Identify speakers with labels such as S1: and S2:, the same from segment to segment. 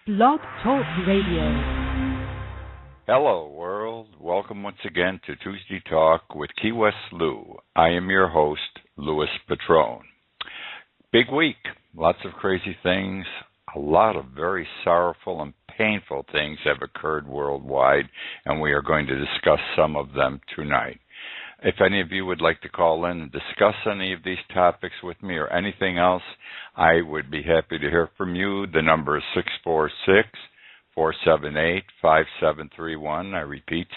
S1: Blog Talk Radio.
S2: Hello, world. Welcome once again to Tuesday Talk with Key West Lou. I am your host, Louis Patrone. Big week. Lots of crazy things. A lot of very sorrowful and painful things have occurred worldwide, and we are going to discuss some of them tonight. If any of you would like to call in and discuss any of these topics with me or anything else, I would be happy to hear from you. The number is 646-478-5731. I repeat,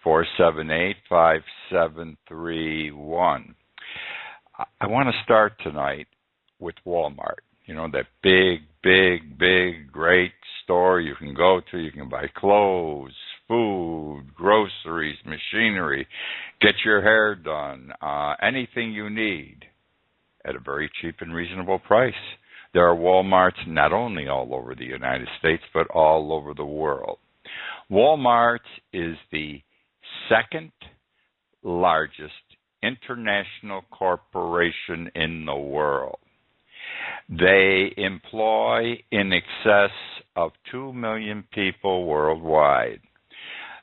S2: 646-478-5731. I want to start tonight with Walmart. You know, that big, great store you can go to. You can buy clothes, food, groceries, machinery, get your hair done, anything you need at a very cheap and reasonable price. There are Walmarts not only all over the United States, but all over the world. Walmart is the second largest international corporation in the world. They employ in excess of 2 million people worldwide.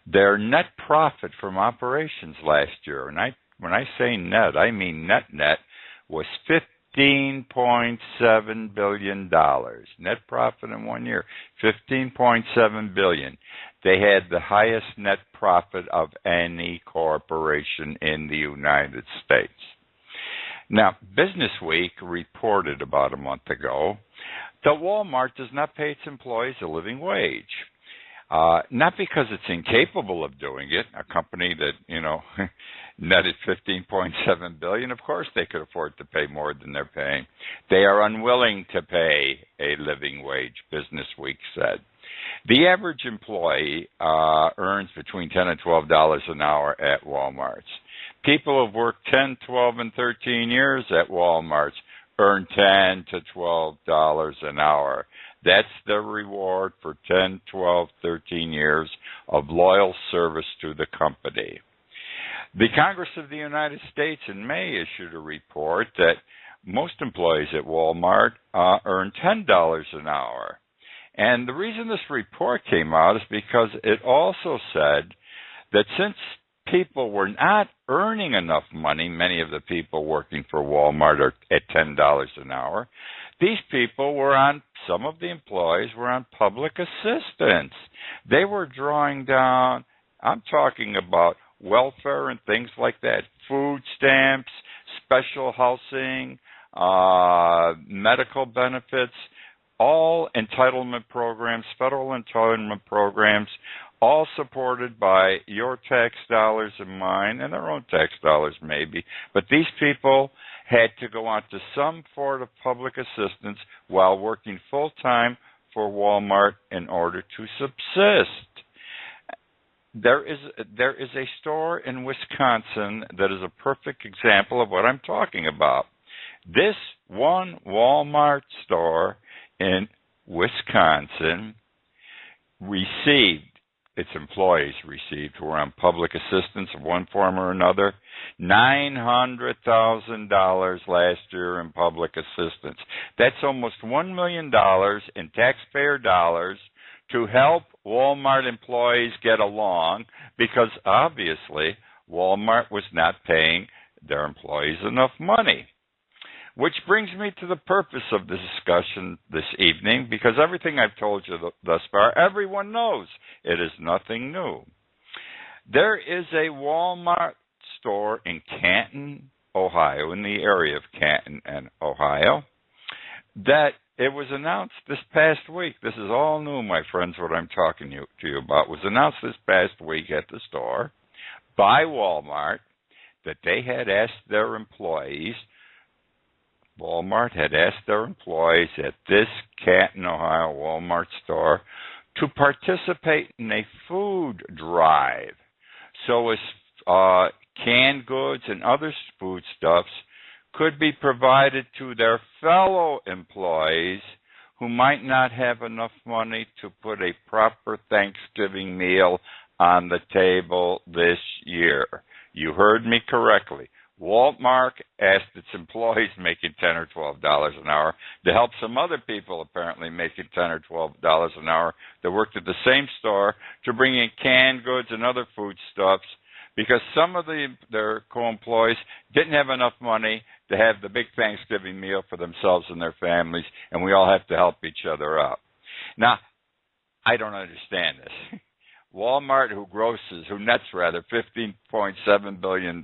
S2: Their net profit from operations last year, and when I say net, I mean net, was $15.7 billion. Net profit in 1 year, $15.7 billion. They had the highest net profit of any corporation in the United States. Now, Business Week reported about a month ago that Walmart does not pay its employees a living wage. Not because it's incapable of doing it. A company that, netted $15.7 billion, of course they could afford to pay more than they're paying. They are unwilling to pay a living wage, Business Week said. The average employee earns between $10 and $12 an hour at Walmart's. People who have worked 10, 12, and 13 years at Walmart's earn $10 to $12 an hour. That's the reward for 10, 12, 13 years of loyal service to the company. The Congress of the United States in May issued a report that most employees at Walmart earn $10 an hour. And the reason this report came out is because it also said that since people were not earning enough money, many of the people working for Walmart are at $10 an hour, some of the employees were on public assistance. They were drawing down, I'm talking about welfare and things like that, food stamps, special housing, medical benefits, all entitlement programs, federal entitlement programs, all supported by your tax dollars and mine, and their own tax dollars maybe. But these people had to go on to some form of public assistance while working full-time for Walmart in order to subsist. There is a store in Wisconsin that is a perfect example of what I'm talking about. This one Walmart store in Wisconsin its employees received, who were on public assistance of one form or another, $900,000 last year in public assistance. That's almost $1 million in taxpayer dollars to help Walmart employees get along, because obviously Walmart was not paying their employees enough money. Which brings me to the purpose of the discussion this evening, because everything I've told you thus far, everyone knows. It is nothing new. There is a Walmart store in Canton, Ohio, in the area of Canton and Ohio, that it was announced this past week. This is all new, my friends, what I'm talking to you about. It was announced this past week at the store by Walmart that they had asked their employees, Walmart had asked their employees at this Canton, Ohio Walmart store to participate in a food drive so as canned goods and other foodstuffs could be provided to their fellow employees who might not have enough money to put a proper Thanksgiving meal on the table this year. You heard me correctly. Walmart asked its employees making $10 or $12 an hour to help some other people apparently making $10 or $12 an hour that worked at the same store to bring in canned goods and other foodstuffs because some of their co-employees didn't have enough money to have the big Thanksgiving meal for themselves and their families, and we all have to help each other out. Now, I don't understand this. Walmart, who nets $15.7 billion,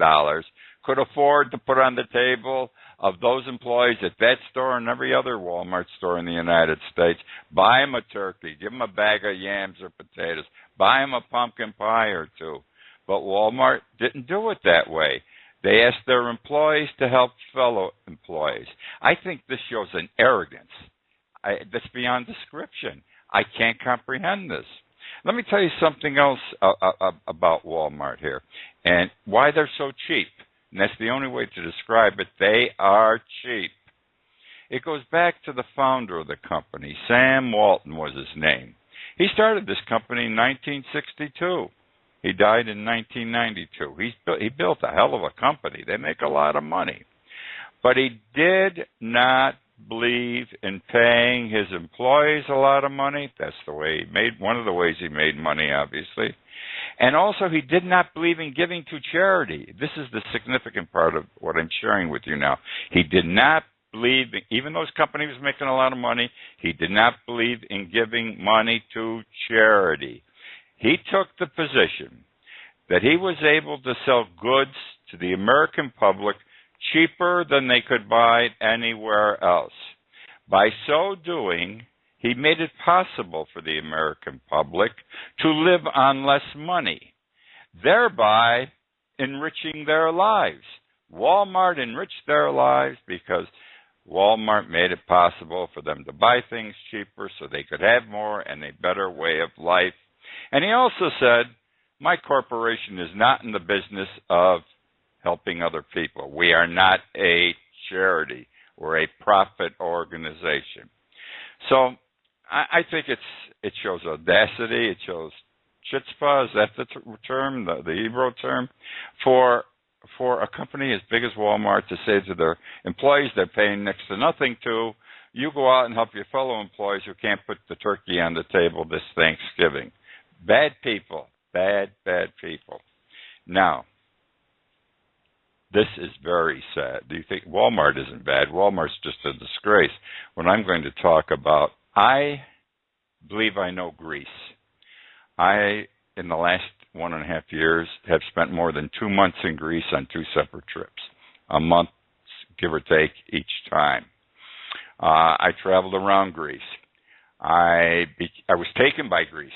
S2: could afford to put on the table of those employees at that store and every other Walmart store in the United States, buy them a turkey, give them a bag of yams or potatoes, buy them a pumpkin pie or two. But Walmart didn't do it that way. They asked their employees to help fellow employees. I think this shows an arrogance that's beyond description. I can't comprehend this. Let me tell you something else about Walmart here and why they're so cheap. And that's the only way to describe it. They are cheap. It goes back to the founder of the company. Sam Walton was his name. He started this company in 1962. He died in 1992. He built a hell of a company. They make a lot of money. But he did not believe in paying his employees a lot of money. That's the way one of the ways he made money, obviously. And also, he did not believe in giving to charity. This is the significant part of what I'm sharing with you now. He did not believe, even though his company was making a lot of money, he did not believe in giving money to charity. He took the position that he was able to sell goods to the American public cheaper than they could buy anywhere else. By so doing, he made it possible for the American public to live on less money, thereby enriching their lives. Walmart enriched their lives because Walmart made it possible for them to buy things cheaper so they could have more and a better way of life. And he also said, my corporation is not in the business of helping other people. We are not a charity. We're a profit organization. So I think it shows audacity. It shows chutzpah. Is that the term, the Hebrew term, for a company as big as Walmart to say to their employees they're paying next to nothing to, you go out and help your fellow employees who can't put the turkey on the table this Thanksgiving. Bad people. Bad people. Now, this is very sad. Do you think Walmart isn't bad? Walmart's just a disgrace. What I'm going to talk about, I believe I know Greece. I, in the last 1.5 years, have spent more than 2 months in Greece on 2 separate trips, a month, give or take, each time. I traveled around Greece. I was taken by Greece.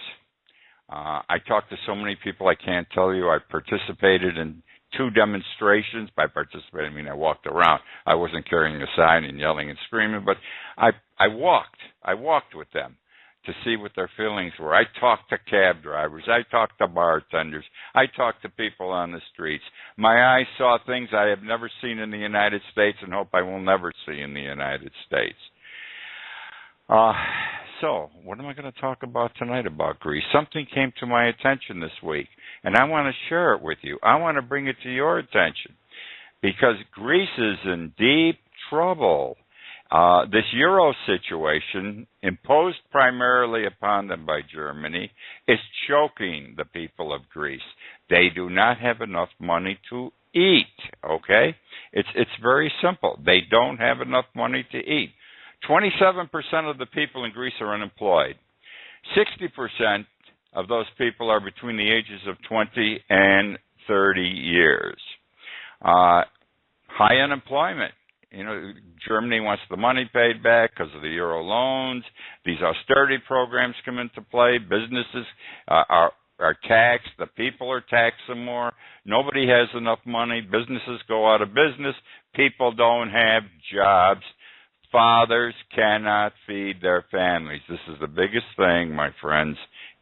S2: I talked to so many people I can't tell you. I participated in 2 demonstrations. By participating, I mean I walked around. I wasn't carrying a sign and yelling and screaming, but I walked. I walked with them to see what their feelings were. I talked to cab drivers. I talked to bartenders. I talked to people on the streets. My eyes saw things I have never seen in the United States and hope I will never see in the United States. So, what am I going to talk about tonight about Greece? Something came to my attention this week, and I want to share it with you. I want to bring it to your attention because Greece is in deep trouble. This Euro situation, imposed primarily upon them by Germany, is choking the people of Greece. They do not have enough money to eat, okay? It's very simple. They don't have enough money to eat. 27% of the people in Greece are unemployed. 60% of those people are between the ages of 20 and 30 years. High unemployment. You know, Germany wants the money paid back because of the euro loans. These austerity programs come into play. Businesses are taxed. The people are taxed some more. Nobody has enough money. Businesses go out of business. People don't have jobs. Fathers cannot feed their families. This is the biggest thing, my friends,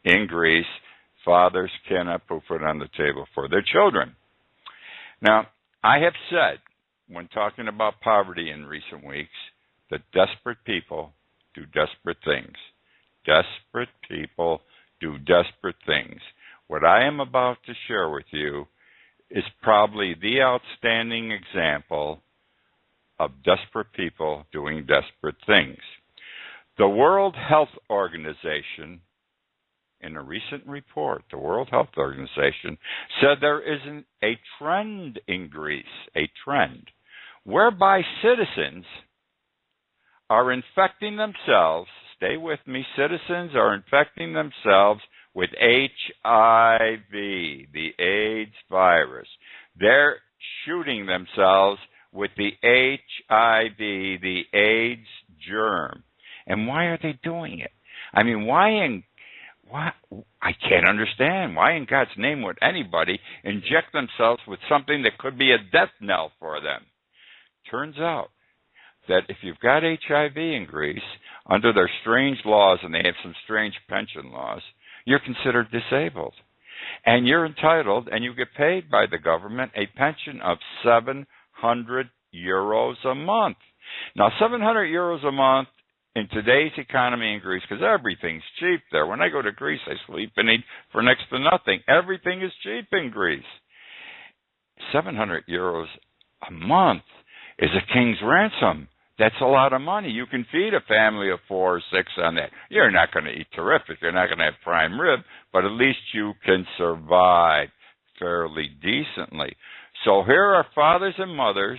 S2: in Greece. Fathers cannot put food on the table for their children. Now, I have said, when talking about poverty in recent weeks, that desperate people do desperate things. Desperate people do desperate things. What I am about to share with you is probably the outstanding example of desperate people doing desperate things. The World Health Organization, in a recent report, the World Health Organization said there isn't a trend in Greece, a trend, whereby citizens are infecting themselves, stay with me, citizens are infecting themselves with HIV, the AIDS virus. They're shooting themselves with the HIV, the AIDS germ. And why are they doing it? I mean, why I can't understand. Why in God's name would anybody inject themselves with something that could be a death knell for them? Turns out that if you've got HIV in Greece, under their strange laws, and they have some strange pension laws, you're considered disabled. And you're entitled, and you get paid by the government, a pension of 700 euros a month. Now, 700 euros a month in today's economy in Greece, because everything's cheap there. When I go to Greece, I sleep and eat for next to nothing. Everything is cheap in Greece. 700 euros a month is a king's ransom. That's a lot of money. You can feed a family of 4 or 6 on that. You're not going to eat terrific. You're not going to have prime rib, but at least you can survive fairly decently. So here are fathers and mothers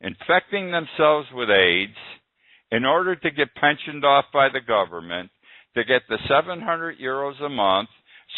S2: infecting themselves with AIDS in order to get pensioned off by the government, to get the 700 euros a month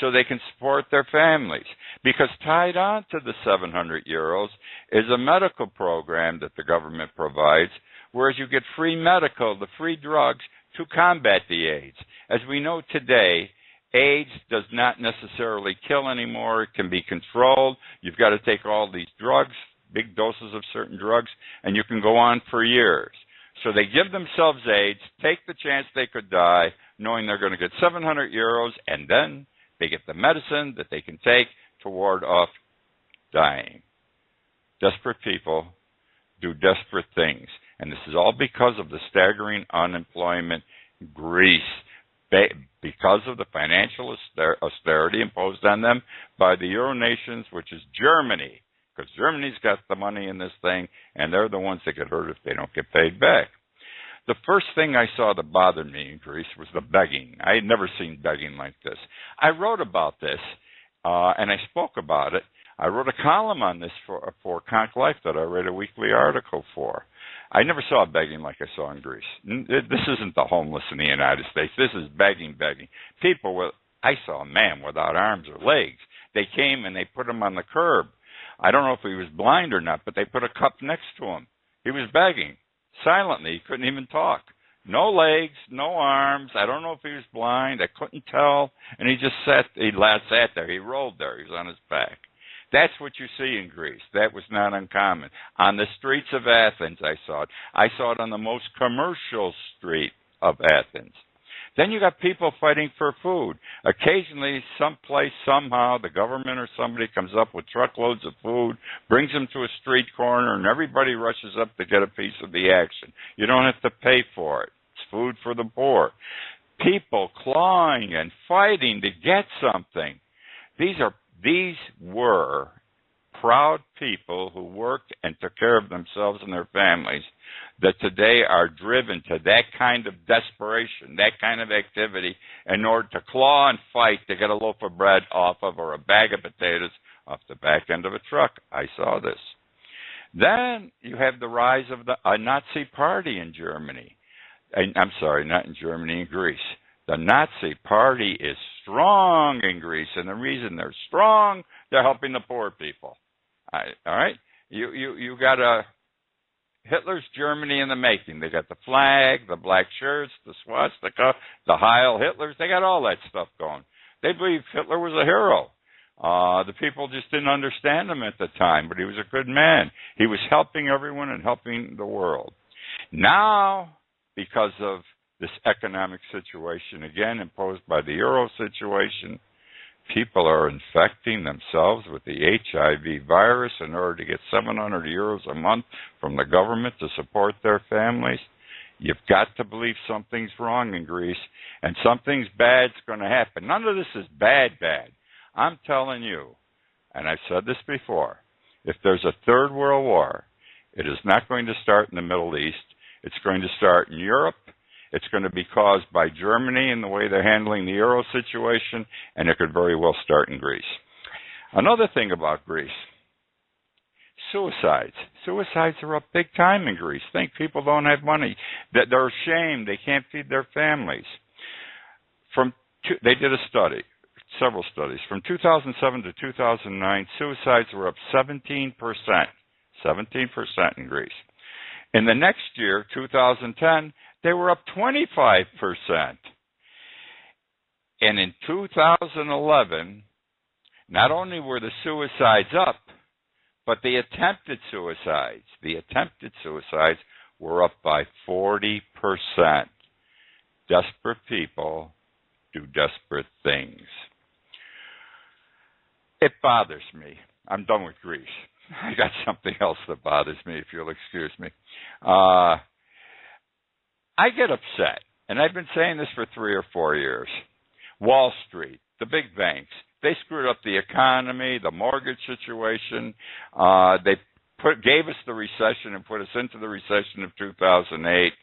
S2: so they can support their families. Because tied on to the 700 euros is a medical program that the government provides, whereas you get free medical, the free drugs to combat the AIDS. As we know today, AIDS does not necessarily kill anymore. It can be controlled. You've got to take all these drugs, big doses of certain drugs, and you can go on for years. So they give themselves AIDS, take the chance they could die, knowing they're going to get 700 euros, and then they get the medicine that they can take to ward off dying. Desperate people do desperate things. And this is all because of the staggering unemployment in Greece, because of the financial austerity imposed on them by the Euro nations, which is Germany, because Germany's got the money in this thing, and they're the ones that get hurt if they don't get paid back. The first thing I saw that bothered me in Greece was the begging. I had never seen begging like this. I wrote about this, and I spoke about it. I wrote a column on this for Conch Life that I read a weekly article for. I never saw begging like I saw in Greece. This isn't the homeless in the United States. This is begging. People I saw a man without arms or legs. They came and they put him on the curb. I don't know if he was blind or not, but they put a cup next to him. He was begging silently. He couldn't even talk. No legs, no arms. I don't know if he was blind. I couldn't tell. And he just sat there. He rolled there. He was on his back. That's what you see in Greece. That was not uncommon. On the streets of Athens, I saw it. I saw it on the most commercial street of Athens. Then you got people fighting for food. Occasionally, someplace, somehow, the government or somebody comes up with truckloads of food, brings them to a street corner, and everybody rushes up to get a piece of the action. You don't have to pay for it. It's food for the poor. People clawing and fighting to get something. These were proud people who worked and took care of themselves and their families that today are driven to that kind of desperation, that kind of activity in order to claw and fight to get a loaf of bread off of or a bag of potatoes off the back end of a truck. I saw this. Then you have the rise of the Nazi party in Germany. I'm sorry, not in Germany, in Greece. The Nazi party is strong in Greece, and the reason they're strong, they're helping the poor people. All right? You got Hitler's Germany in the making. They got the flag, the black shirts, the swastika, the Heil Hitlers. They got all that stuff going. They believe Hitler was a hero. The people just didn't understand him at the time, but he was a good man. He was helping everyone and helping the world. Now, because of this economic situation, again imposed by the Euro situation, people are infecting themselves with the HIV virus in order to get 700 euros a month from the government to support their families. You've got to believe something's wrong in Greece, and something's bad's going to happen. None of this is bad. I'm telling you, and I've said this before, if there's a third world war, it is not going to start in the Middle East. It's going to start in Europe. It's going to be caused by Germany and the way they're handling the Euro situation, and it could very well start in Greece. Another thing about Greece, suicides. Suicides are up big time in Greece. Think people don't have money. That they're ashamed. They can't feed their families. They did a study, several studies. From 2007 to 2009, suicides were up 17%. 17% in Greece. In the next year, 2010, they were up 25%. And in 2011, not only were the suicides up, but the attempted suicides were up by 40%. Desperate people do desperate things. It bothers me. I'm done with Greece. I got something else that bothers me, if you'll excuse me. I get upset, and I've been saying this for 3 or 4 years. Wall Street, the big banks, they screwed up the economy, the mortgage situation. They gave us the recession and put us into the recession of 2008.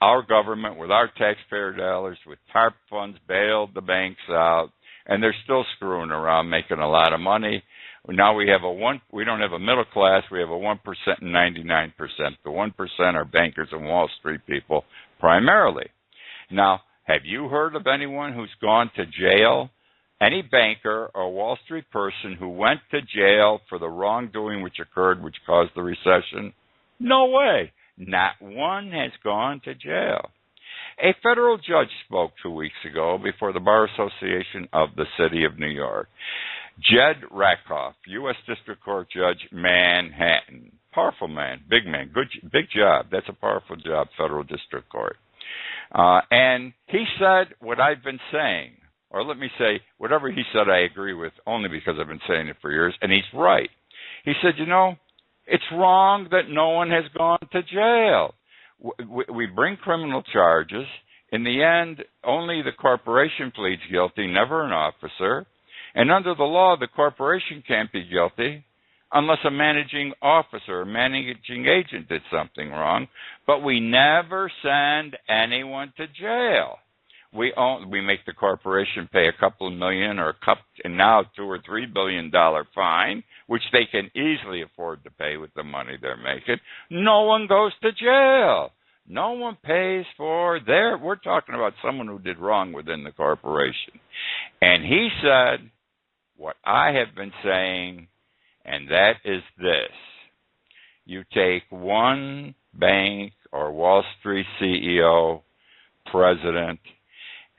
S2: Our government, with our taxpayer dollars, with TARP funds, bailed the banks out, and they're still screwing around, making a lot of money. Now we don't have a middle class, we have a 1% and 99%. The 1% are bankers and Wall Street people, primarily. Now, have you heard of anyone who's gone to jail? Any banker or Wall Street person who went to jail for the wrongdoing which occurred, which caused the recession? No way. Not one has gone to jail. A federal judge spoke 2 weeks ago before the Bar Association of the City of New York. Jed Rakoff, U.S. District Court Judge, Manhattan. Powerful man, big big job. That's a powerful job, Federal District Court. And he said what I've been saying, or let me say, whatever he said I agree with, only because I've been saying it for years, and he's right. He said, it's wrong that no one has gone to jail. We bring criminal charges. In the end, only the corporation pleads guilty, never an officer. And under the law, the corporation can't be guilty unless a managing officer or managing agent did something wrong. But we never send anyone to jail. We make the corporation pay a couple of million and now $2 or $3 billion fine, which they can easily afford to pay with the money they're making. No one goes to jail. No one pays for we're talking about someone who did wrong within the corporation. And he said what I have been saying, and that is this. You take one bank or Wall Street CEO, president,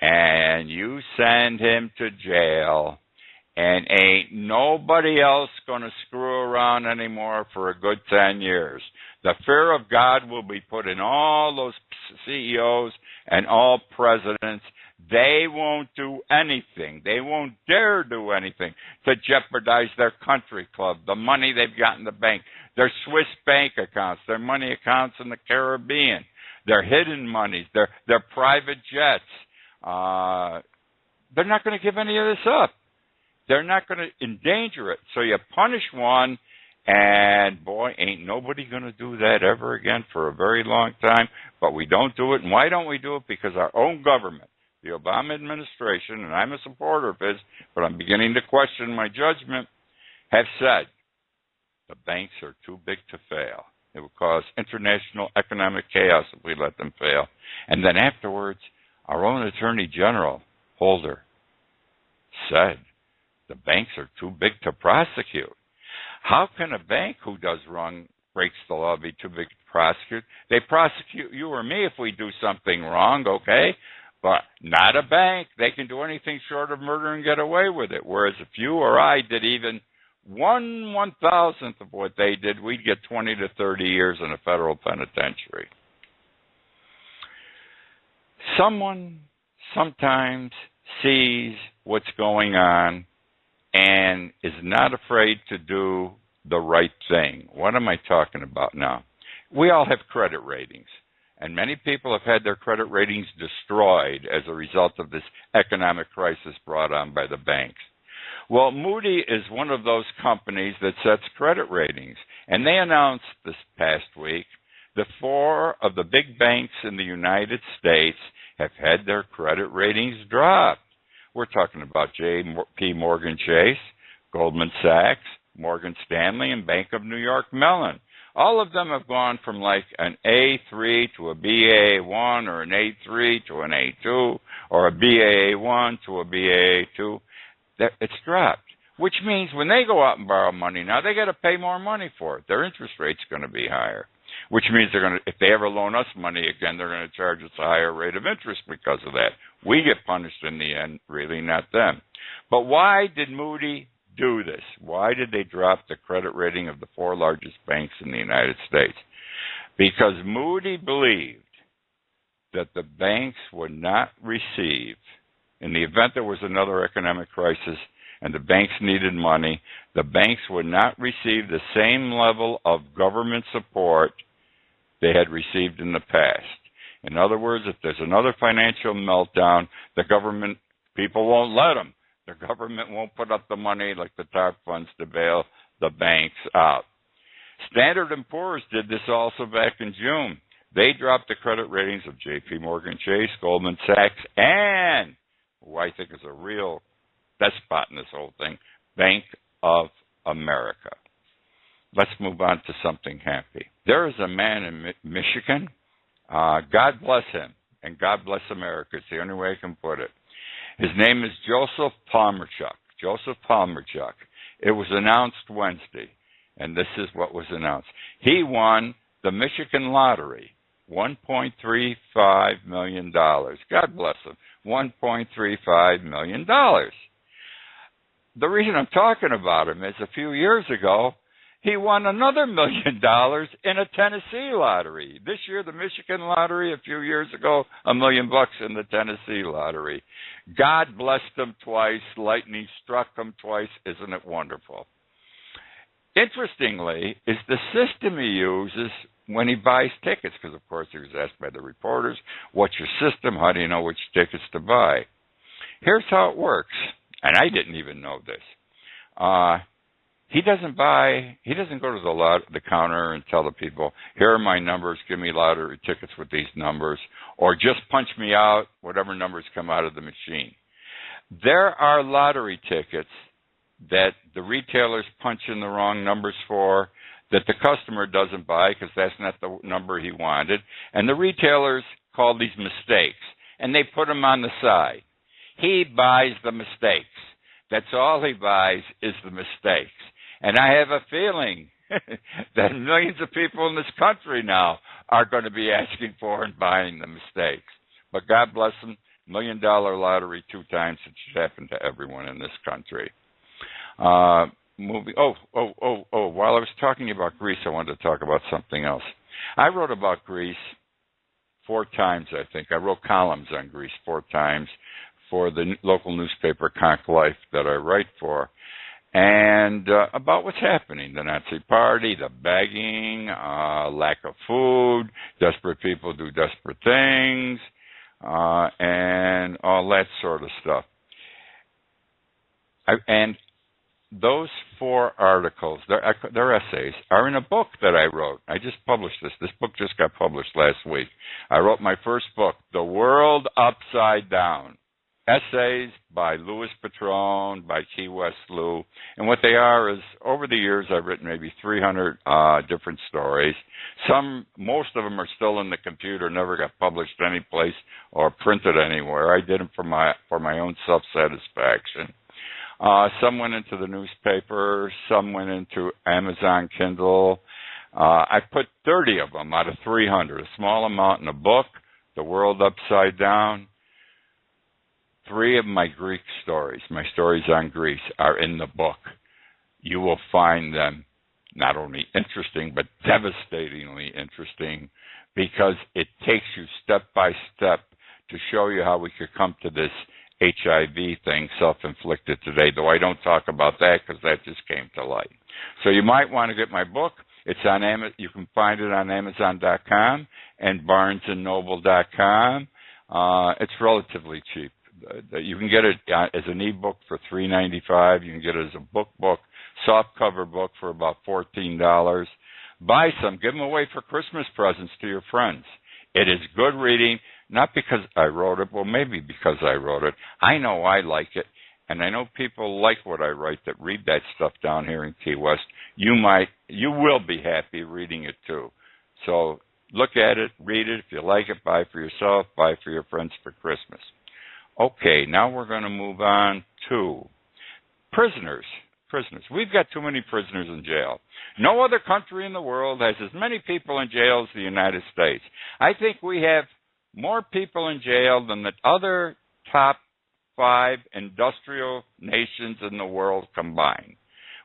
S2: and you send him to jail, and ain't nobody else going to screw around anymore for a good 10 years. The fear of God will be put in all those CEOs and all presidents. They won't do anything. They won't dare do anything to jeopardize their country club, the money they've got in the bank, their Swiss bank accounts, their money accounts in the Caribbean, their hidden monies, their private jets. They're not going to give any of this up. They're not going to endanger it. So you punish one, and boy, ain't nobody going to do that ever again for a very long time. But we don't do it. And why don't we do it? Because our own government, the Obama administration, and I'm a supporter of his, but I'm beginning to question my judgment, have said the banks are too big to fail. It will cause international economic chaos if we let them fail. And then afterwards, our own Attorney General, Holder, said the banks are too big to prosecute. How can a bank who does wrong, breaks the law, be too big to prosecute? They prosecute you or me if we do something wrong, okay? But not a bank. They can do anything short of murder and get away with it. Whereas if you or I did even 1/1000th of what they did, we'd get 20 to 30 years in a federal penitentiary. Someone sometimes sees what's going on and is not afraid to do the right thing. What am I talking about now? We all have credit ratings, and many people have had their credit ratings destroyed as a result of this economic crisis brought on by the banks. Well, Moody is one of those companies that sets credit ratings. And they announced this past week that 4 of the big banks in the United States have had their credit ratings dropped. We're talking about J.P. Morgan Chase, Goldman Sachs, Morgan Stanley, and Bank of New York Mellon. All of them have gone from like an A3 to a BAA1 or an A3 to an A2 or a BAA1 to a BAA2. It's dropped, which means when they go out and borrow money now, they got to pay more money for it. Their interest rate's going to be higher, which means if they ever loan us money again, they're going to charge us a higher rate of interest because of that. We get punished in the end, really, not them. But why did Moody do this? Why did they drop the credit rating of the 4 largest banks in the United States? Because Moody believed that the banks would not receive, in the event there was another economic crisis and the banks needed money, the banks would not receive the same level of government support they had received in the past. In other words, if there's another financial meltdown, the government people won't let them. The government won't put up the money like the TARP funds to bail the banks out. Standard & Poor's did this also back in June. They dropped the credit ratings of J.P. Morgan Chase, Goldman Sachs, and who I think is a real despot in this whole thing, Bank of America. Let's move on to something happy. There is a man in Michigan. God bless him, and God bless America. It's the only way I can put it. His name is Joseph Palmerchuk. Joseph Palmerchuk. It was announced Wednesday, and this is what was announced. He won the Michigan lottery, $1.35 million. God bless him, $1.35 million. The reason I'm talking about him is a few years ago, he won another $1 million in a Tennessee lottery. This year, the Michigan lottery. A few years ago, $1 million in the Tennessee lottery. God blessed him twice. Lightning struck him twice. Isn't it wonderful? Interestingly, is the system he uses when he buys tickets, because of course he was asked by the reporters, "What's your system? How do you know which tickets to buy?" Here's how it works, and I didn't even know this. He doesn't go to the counter and tell the people, "Here are my numbers, give me lottery tickets with these numbers," or just punch me out whatever numbers come out of the machine. There are lottery tickets that the retailers punch in the wrong numbers for, that the customer doesn't buy because that's not the number he wanted, and the retailers call these mistakes, and they put them on the side. He buys the mistakes. That's all he buys is the mistakes. And I have a feeling that millions of people in this country now are going to be asking for and buying the mistakes. But God bless them, $1 million lottery 2 times. It should happen to everyone in this country. While I was talking about Greece, I wanted to talk about something else. I wrote about Greece 4 times, I think. I wrote columns on Greece 4 times for the local newspaper Conch Life that I write for, and about what's happening, the Nazi Party, the begging, lack of food, desperate people do desperate things, and all that sort of stuff. And those 4 articles, they're essays, are in a book that I wrote. I just published this. This book just got published last week. I wrote my first book, The World Upside Down. Essays by Louis Patrone, by Key West Lou. And what they are is, over the years, I've written maybe 300 different stories. Most of them are still in the computer, never got published any place or printed anywhere. I did them for my own self-satisfaction. Some went into the newspaper, some went into Amazon Kindle. I put 30 of them out of 300, a small amount in a book, The World Upside Down. 3 of my Greek stories, my stories on Greece, are in the book. You will find them not only interesting, but devastatingly interesting, because it takes you step by step to show you how we could come to this HIV thing, self-inflicted today, though I don't talk about that because that just came to light. So you might want to get my book. It's on Amazon. You can find it on Amazon.com and BarnesandNoble.com. It's relatively cheap. You can get it as an ebook for $3.95. You can get it as a book, soft cover book for about $14. Buy some, give them away for Christmas presents to your friends. It is good reading, not because I wrote it, well, maybe because I wrote it. I know I like it, and I know people like what I write that read that stuff down here in Key West. You will be happy reading it too. So look at it, read it. If you like it, buy for yourself, buy for your friends for Christmas. Okay, now we're going to move on to prisoners. We've got too many prisoners in jail. No other country in the world has as many people in jail as the United States. I think we have more people in jail than the other top 5 industrial nations in the world combined.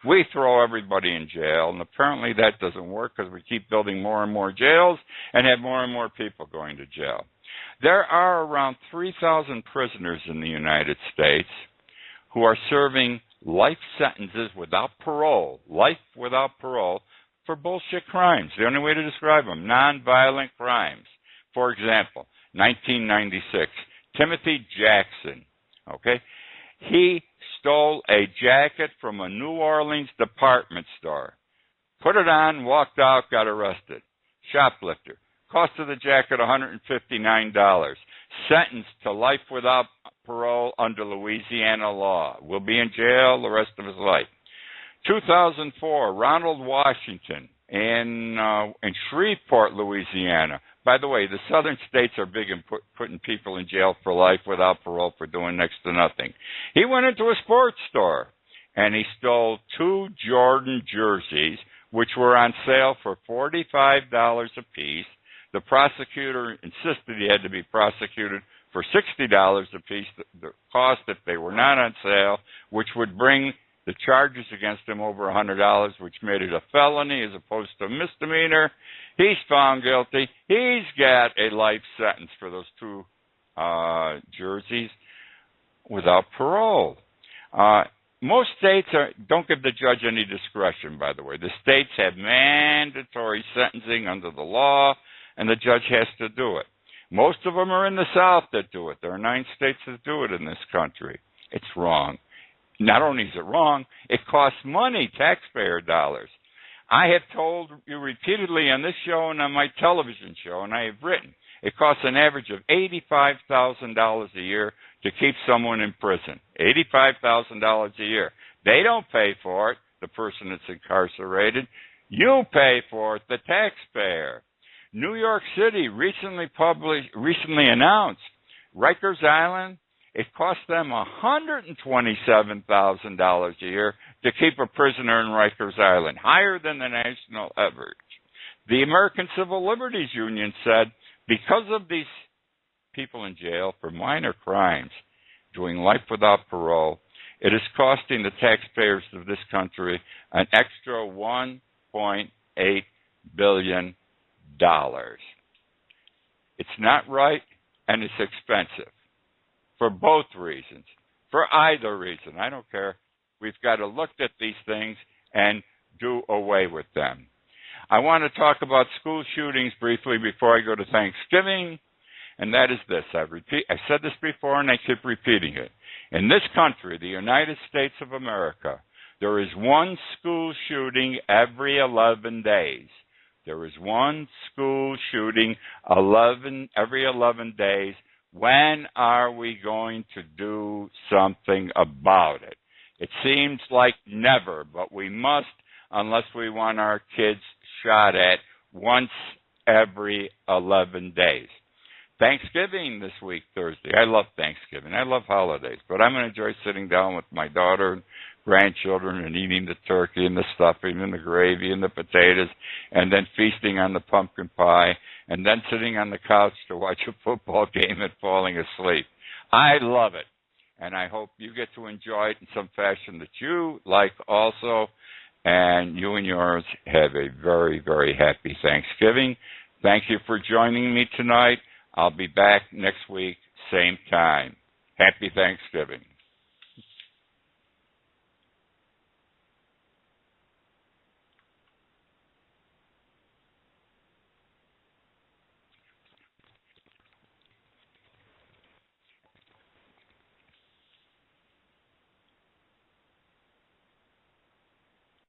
S2: We throw everybody in jail, and apparently that doesn't work because we keep building more and more jails and have more and more people going to jail. There are around 3,000 prisoners in the United States who are serving life sentences without parole, for bullshit crimes. The only way to describe them, nonviolent crimes. For example, 1996, Timothy Jackson, okay? He stole a jacket from a New Orleans department store, put it on, walked out, got arrested. Shoplifter. Cost of the jacket, $159. Sentenced to life without parole under Louisiana law. Will be in jail the rest of his life. 2004, Ronald Washington in Shreveport, Louisiana. By the way, the southern states are big in putting people in jail for life without parole for doing next to nothing. He went into a sports store and he stole 2 Jordan jerseys, which were on sale for $45 a piece. The prosecutor insisted he had to be prosecuted for $60 a piece, the cost if they were not on sale, which would bring the charges against him over $100, which made it a felony as opposed to a misdemeanor. He's found guilty. He's got a life sentence for those 2 jerseys without parole. Most states don't give the judge any discretion, by the way. The states have mandatory sentencing under the law, and the judge has to do it. Most of them are in the South that do it. There are 9 states that do it in this country. It's wrong. Not only is it wrong, it costs money, taxpayer dollars. I have told you repeatedly on this show and on my television show, and I have written, it costs an average of $85,000 a year to keep someone in prison. $85,000 a year. They don't pay for it, the person that's incarcerated. You pay for it, the taxpayer. New York City recently announced Rikers Island, it costs them $127,000 a year to keep a prisoner in Rikers Island, higher than the national average. The American Civil Liberties Union said because of these people in jail for minor crimes, doing life without parole, it is costing the taxpayers of this country an extra $1.8 billion. It's not right, and it's expensive for both reasons. For either reason, I don't care. We've got to look at these things and do away with them. I want to talk about school shootings briefly before I go to Thanksgiving, and that is this. I said this before, and I keep repeating it. In this country, the United States of America, there is one school shooting every 11 days. There is one school shooting every 11 days. When are we going to do something about it? It seems like never, but we must, unless we want our kids shot at once every 11 days. Thanksgiving this week, Thursday. I love Thanksgiving. I love holidays, but I'm going to enjoy sitting down with my daughter and grandchildren and eating the turkey and the stuffing and the gravy and the potatoes, and then feasting on the pumpkin pie, and then sitting on the couch to watch a football game and falling asleep. I love it, and I hope you get to enjoy it in some fashion that you like also, and you and yours have a very, very happy Thanksgiving. Thank you for joining me tonight. I'll be back next week, same time. Happy Thanksgiving.